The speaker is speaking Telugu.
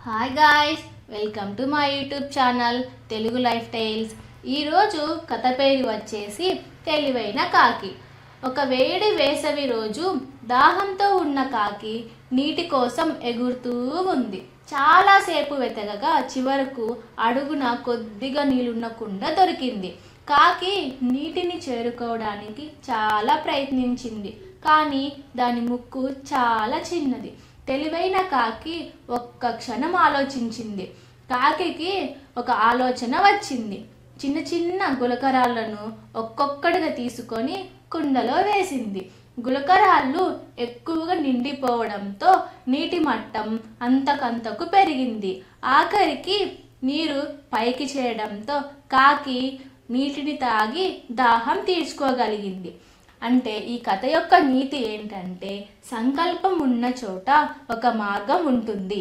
Hi guys, welcome to my YouTube channel Telugu life tiles. ఈరోజు కథ పేరు వచ్చేసి తెలివైన కాకి. ఒక వేడి వేసవి రోజు దాహంతో ఉన్న కాకి నీటి కోసం ఎగురుతూ ఉంది. చాలాసేపు వెతకగా చివరకు అడుగున కొద్దిగా నీళ్ళున్న కుండ దొరికింది. కాకి నీటిని చేరుకోవడానికి చాలా ప్రయత్నించింది, కానీ దాని ముక్కు చాలా చిన్నది. తెలివైన కాకి ఒక్క క్షణం ఆలోచించింది. కాకికి ఒక ఆలోచన వచ్చింది. చిన్న చిన్న గులకరాళ్లను ఒక్కొక్కటిగా తీసుకొని కుండలో వేసింది. గులకరాళ్ళు ఎక్కువగా నిండిపోవడంతో నీటి మట్టం అంతకంతకు పెరిగింది. ఆఖరికి నీరు పైకి చేయడంతో కాకి నీటిని తాగి దాహం తీర్చుకోగలిగింది. అంటే ఈ కథ యొక్క నీతి ఏంటంటే, సంకల్పం ఉన్న చోట ఒక మార్గం ఉంటుంది.